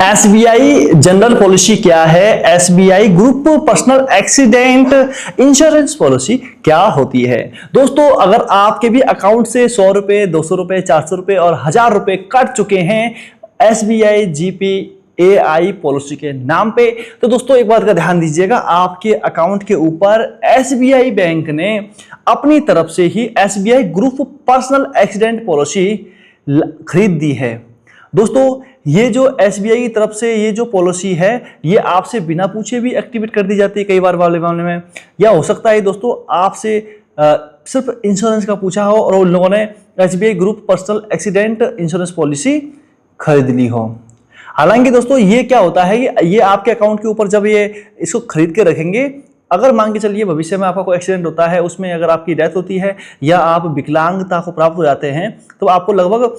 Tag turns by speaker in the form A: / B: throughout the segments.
A: SBI general policy क्या है? SBI group personal accident insurance policy क्या होती है? दोस्तों, अगर आपके भी अकाउंट से 100 रुपए, 200 रुपए, 400 रुपए और 1000 रुपए कट चुके हैं एसबीआई जीपी एआई पॉलिसी के नाम पे, तो दोस्तों एक बात का ध्यान दीजिएगा, आपके अकाउंट के ऊपर एसबीआई बैंक ने अपनी तरफ से ही SBI group personal accident policy खरीद दी है। दोस्तों, ये जो एसबीआई की तरफ से ये जो पॉलिसी है, ये आपसे बिना पूछे भी एक्टिवेट कर दी जाती है कई बार वाले मामले में, या हो सकता है दोस्तों आपसे सिर्फ इंश्योरेंस का पूछा हो और उन लोगों ने SBI group personal accident insurance policy खरीद ली हो। हालांकि दोस्तों ये क्या होता है कि ये आपके अकाउंट के ऊपर जब ये इसको खरीद के रखेंगे, अगर मान के चलिए भविष्य में आपका कोई एक्सीडेंट होता है, उसमें अगर आपकी डेथ होती है या आप विकलांगता को प्राप्त हो जाते हैं, तो आपको लगभग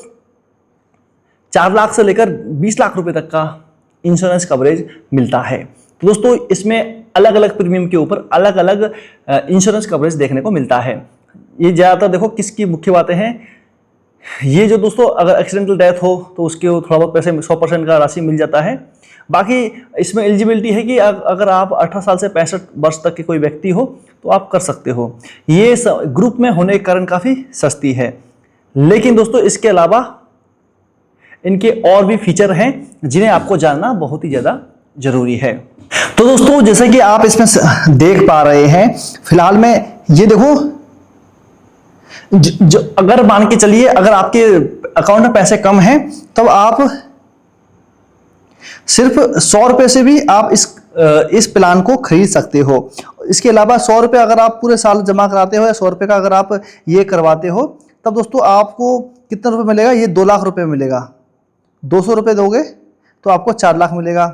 A: 4 लाख से लेकर 20 लाख रुपए तक का इंश्योरेंस कवरेज मिलता है। तो दोस्तों इसमें अलग अलग प्रीमियम के ऊपर अलग अलग इंश्योरेंस कवरेज देखने को मिलता है। ये ज़्यादातर देखो किसकी मुख्य बातें हैं, ये जो दोस्तों अगर एक्सीडेंटल डेथ हो तो उसके थोड़ा बहुत पैसे 100% का राशि मिल जाता है। बाकी इसमें एलिजिबिलिटी है कि अगर आप 18 साल से 65 वर्ष तक के कोई व्यक्ति हो तो आप कर सकते हो। ये ग्रुप में होने के कारण काफ़ी सस्ती है। लेकिन दोस्तों इसके अलावा इनके और भी फीचर हैं जिन्हें आपको जानना बहुत ही ज़्यादा जरूरी है। तो दोस्तों जैसे कि आप इसमें देख पा रहे हैं, फिलहाल में ये देखो, जो अगर मान के चलिए अगर आपके अकाउंट में पैसे कम हैं तब आप सिर्फ 100 रुपए से भी आप इस प्लान को खरीद सकते हो। इसके अलावा 100 रुपए अगर आप पूरे साल जमा कराते हो या 100 रुपए का अगर आप ये करवाते हो, तब दोस्तों आपको कितना रुपए मिलेगा? ये 2 लाख रुपए मिलेगा। 200 रुपये दोगे तो आपको 4 लाख मिलेगा।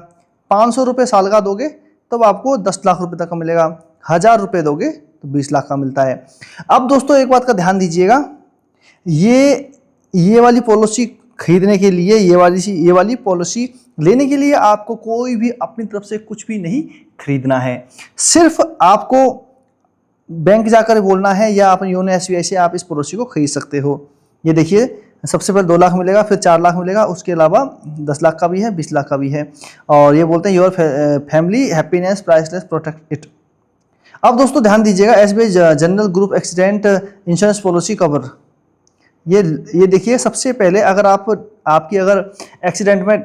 A: 500 रुपये साल का दोगे तब आपको 10 लाख रुपए तक का मिलेगा। 1000 रुपये दोगे तो 20 लाख का मिलता है। अब दोस्तों एक बात का ध्यान दीजिएगा, ये वाली पॉलिसी खरीदने के लिए, ये वाली पॉलिसी लेने के लिए आपको कोई भी अपनी तरफ से कुछ भी नहीं खरीदना है। सिर्फ आपको बैंक जाकर बोलना है या अपने योनो एसबीआई से आप इस पॉलिसी को खरीद सकते हो। ये देखिए, सबसे पहले 2 लाख मिलेगा, फिर 4 लाख मिलेगा, उसके अलावा 10 लाख का भी है, 20 लाख का भी है। और ये बोलते हैं your family happiness priceless protect it. अब दोस्तों ध्यान दीजिएगा, SBI general group accident insurance policy cover, ये देखिए, सबसे पहले अगर आपकी अगर एक्सीडेंट में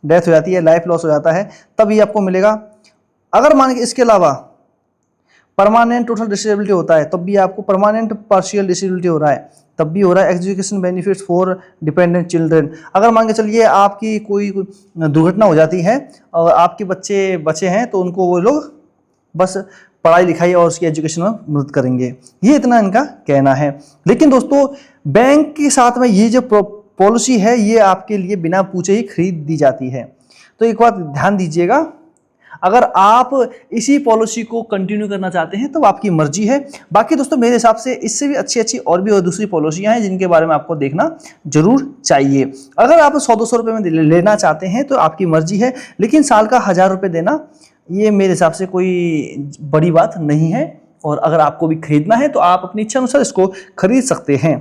A: डेथ हो जाती है, लाइफ लॉस हो जाता है, तब ये आपको मिलेगा। अगर मान के इसके अलावा परमानेंट टोटल डिसेबिलिटी होता है तब भी आपको, परमानेंट पार्शियल डिसेबिलिटी हो रहा है तब भी हो रहा है। Education benefits for dependent children, अगर मान के चलिए आपकी कोई दुर्घटना हो जाती है और आपके बच्चे बचे हैं तो उनको वो लोग बस पढ़ाई लिखाई और उसकी एजुकेशन में मदद करेंगे। ये इतना इनका कहना है। लेकिन दोस्तों बैंक के साथ में ये जो पॉलिसी है ये आपके लिए बिना पूछे ही खरीद दी जाती है। तो एक बात ध्यान दीजिएगा, अगर आप इसी पॉलिसी को कंटिन्यू करना चाहते हैं तो आपकी मर्जी है। बाकी दोस्तों मेरे हिसाब से इससे भी अच्छी और भी दूसरी पॉलिसियां हैं जिनके बारे में आपको देखना जरूर चाहिए। अगर आप 100-200 रुपये में लेना चाहते हैं तो आपकी मर्जी है, लेकिन साल का 1000 रुपये देना ये मेरे हिसाब से कोई बड़ी बात नहीं है। और अगर आपको भी खरीदना है तो आप अपनी इच्छा अनुसार इसको खरीद सकते हैं।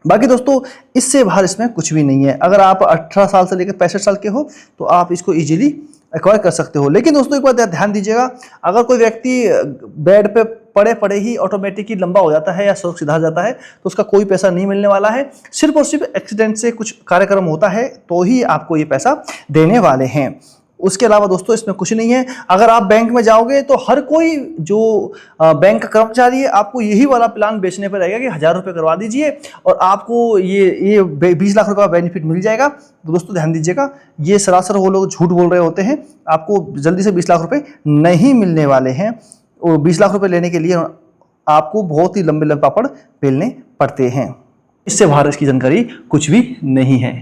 A: बाकी दोस्तों इससे बाहर इसमें कुछ भी नहीं है। अगर आप 18 साल से लेकर 65 साल के हो तो आप इसको इजीली एक्वायर कर सकते हो। लेकिन दोस्तों एक बात ध्यान दीजिएगा, अगर कोई व्यक्ति बेड पे पड़े ही ऑटोमेटिकली लंबा हो जाता है या स्ट्रोक सीधा जाता है तो उसका कोई पैसा नहीं मिलने वाला है। सिर्फ और सिर्फ एक्सीडेंट से कुछ कार्यक्रम होता है तो ही आपको ये पैसा देने वाले हैं। उसके अलावा दोस्तों इसमें कुछ नहीं है। अगर आप बैंक में जाओगे तो हर कोई जो बैंक का कर्मचारी है आपको यही वाला प्लान बेचने पर रहेगा कि 1000 रुपये करवा दीजिए और आपको ये 20 लाख रुपये का बेनिफिट मिल जाएगा। तो दोस्तों ध्यान दीजिएगा, ये सरासर वो लोग झूठ बोल रहे होते हैं। आपको जल्दी से 20 लाख रुपये नहीं मिलने वाले हैं। और 20 लाख रुपये लेने के लिए आपको बहुत ही लंबे पापड़ बेलने पड़ते हैं। इससे बाहर इसकी जानकारी कुछ भी नहीं है।